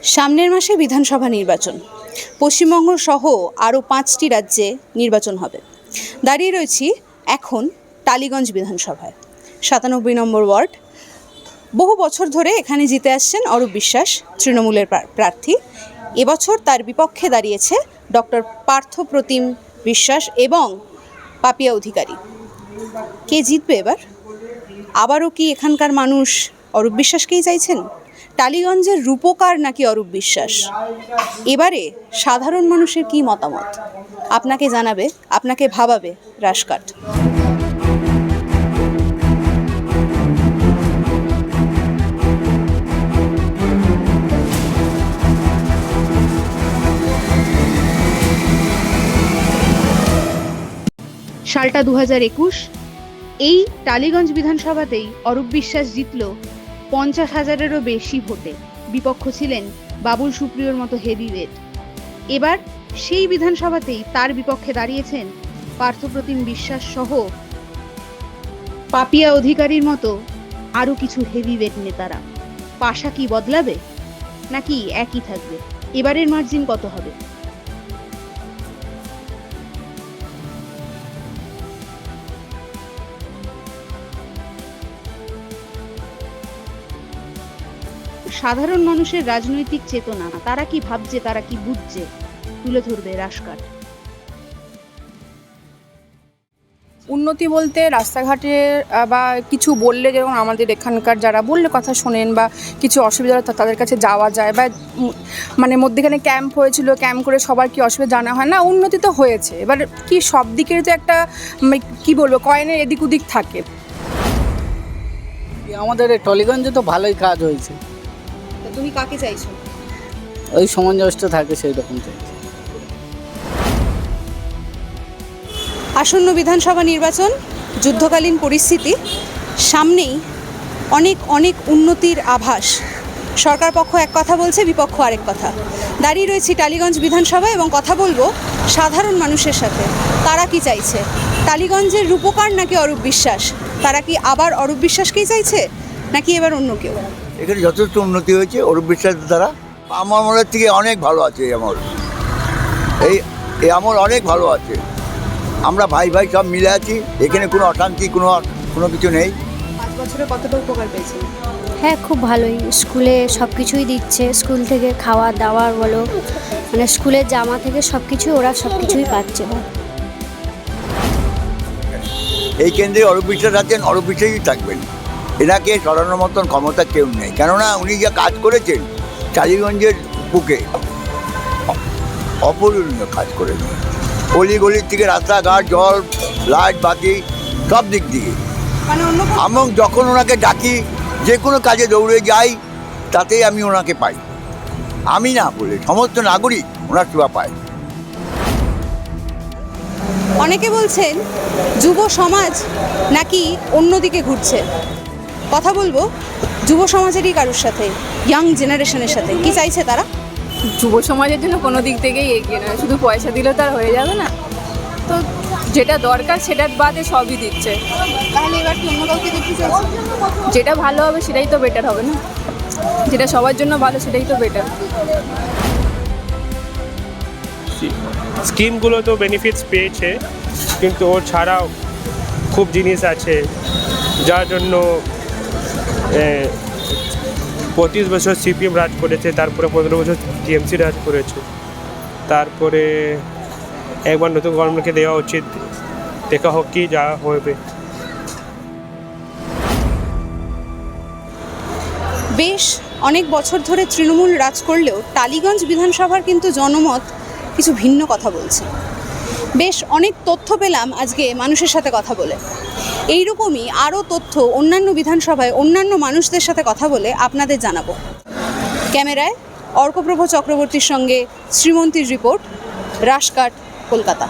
সামনের মাসে বিধানসভা নির্বাচন, পশ্চিমবঙ্গ সহ আরও 5টি রাজ্যে নির্বাচন হবে। দাঁড়িয়ে রয়েছি এখন টালিগঞ্জ বিধানসভায়, 97 নম্বর ওয়ার্ড। বহু বছর ধরে এখানে জিতে আসছেন অরূপ বিশ্বাস, তৃণমূলের প্রার্থী। এবছর তার বিপক্ষে দাঁড়িয়েছে ডক্টর পার্থপ্রতিম বিশ্বাস এবং পাপিয়া অধিকারী। কে জিতবে এবার? আবারও কি এখানকার মানুষ অরূপ বিশ্বাসকেই চাইছেন? টালিগঞ্জের রূপকার নাকি অরূপ বিশ্বাস? এবারে সাধারণ মানুষের কি মতামত আপনাকে জানাবে, আপনাকে ভাবাবে রাশকাট। সালটা 2021। এই টালিগঞ্জ বিধানসভাতেই অরূপ বিশ্বাস জিতল 50,000-এরও বেশি ভোটে। বিপক্ষ ছিলেন বাবুল সুপ্রিয়র মতো হেভিওয়েট। এবার সেই বিধানসভাতেই তার বিপক্ষে দাঁড়িয়েছেন পার্থপ্রতিম বিশ্বাস সহ পাপিয়া অধিকারীর মতো আরও কিছু হেভিওয়েট নেতারা। পাশা কি বদলাবে নাকি একই থাকবে? এবারের মার্জিন কত হবে? সাধারণ মানুষের রাজনৈতিক চেতনা, তারা কি ভাবছে, তারা কি বুঝছে, তুলে ধরবে রাশকাট। উন্নতি বলতে রাস্তাঘাটে বা কিছু বললে, যেমন আমাদের এখানকার যারা বললে কথা শোনেন বা কিছু অসুবিধা তাদের কাছে যাওয়া যায়, বা মানে মধ্যেখানে ক্যাম্প হয়েছিল, ক্যাম্প করে সবার কি অসুবিধা জানা হয় না। উন্নতি তো হয়েছে, এবার কি সব দিকের তো একটা কি বলবো কয়েনের এদিক ওদিক থাকে। আমাদের টলিগঞ্জে তো ভালোই কাজ হয়েছে। তুমি কাকে চাইছো? ওই সামঞ্জস্য থাকে সেই রকম চাইছে। আসন্ন বিধানসভা নির্বাচন, যুদ্ধকালীন পরিস্থিতি, সামনেই অনেক উন্নতির আভাস। সরকার পক্ষ এক কথা বলছে, বিপক্ষ আরেক কথা। দাঁড়িয়ে রয়েছি টালিগঞ্জ বিধানসভায় এবং কথা বলবো সাধারণ মানুষের সাথে। তারা কি চাইছে? টালিগঞ্জের রূপকার নাকি অরূপ বিশ্বাস? তারা কি আবার অরূপ বিশ্বাসকেই চাইছে নাকি এবার অন্য কেউ? এখানে যথেষ্ট উন্নতি হয়েছে অরূপ বিশ্বাসের দ্বারা। আমার আমলের থেকে অনেক ভালো আছে এই আমল। এই আমল অনেক ভালো আছে। আমরা ভাই ভাই সব মিলে আছি, এখানে কোনো অশান্তি কোনো কিছু নেই। 5 বছরে কতটা উপকার পেয়েছেন? হ্যাঁ, খুব ভালোই। স্কুলে সব কিছুই দিচ্ছে, স্কুল থেকে খাওয়া দাওয়া বলো, মানে স্কুলের জামা থেকে সব কিছুই ওরা সব কিছুই পাচ্ছে। এই কেন্দ্রে অরূপ বিশ্বাস আছেন, অরূপ বিশ্বাসই থাকবেন। এনাকে সরানোর মতন ক্ষমতা কেউ নেই, কেননা উনি যা কাজ করেছেন টালিগঞ্জের বুকে, অপূরণীয় কাজ করেছেন। অলিগলির থেকে রাস্তাঘাট, জল, লাইট, বাতি সব দিক দিয়ে। এবং যখন ওনাকে ডাকি, যে কোনো কাজে দৌড়ে যাই, তাতেই আমি ওনাকে পাই। আমি না বলে সমস্ত নাগরিক ওনার সেবা পায়। অনেকে বলছেন যুব সমাজ নাকি অন্যদিকে ঘুরছে। কথা বলবো যুব সমাজেরই কারোর সাথে, ইয়াং জেনারেশনের সাথে। কি চাইছে তারা? যুব সমাজের জন্য কোনো দিক থেকেই এগিয়ে নয়, শুধু পয়সা দিলে তো আর হয়ে যাবে না। তো যেটা দরকার সেটার বাদে সবই দিচ্ছে। তাহলে এবার কি অন্য কাউকে দেখতে চাইছে? যেটা ভালো হবে সেটাই তো বেটার হবে না, যেটা সবার জন্য ভালো সেটাই তো বেটার। স্কিমগুলো তো বেনিফিটস পেয়েছে, কিন্তু ওর ছাড়াও খুব জিনিস আছে যার জন্য 25 বছর সিপিএম রাজ করেছে, তারপরে 15 বছর টিএমসি রাজ করেছে। তারপরে একবার নতুন গভর্নমেন্টকে দেওয়া উচিত, দেখা হোক কি যা হবে। বেশ অনেক বছর ধরে তৃণমূল রাজ করলেও টালিগঞ্জ বিধানসভার কিন্তু জনমত কিছু ভিন্ন কথা বলছে। বেশ অনেক তথ্য পেলাম আজকে মানুষের সাথে কথা বলে। এইরকমই আরও তথ্য অন্যান্য বিধানসভায় অন্যান্য মানুষদের সাথে কথা বলে আপনাদের জানাবো। ক্যামেরায় অর্কপ্রভ চক্রবর্তীর সঙ্গে শ্রীমন্তীর রিপোর্ট, রাশকাট, কলকাতা।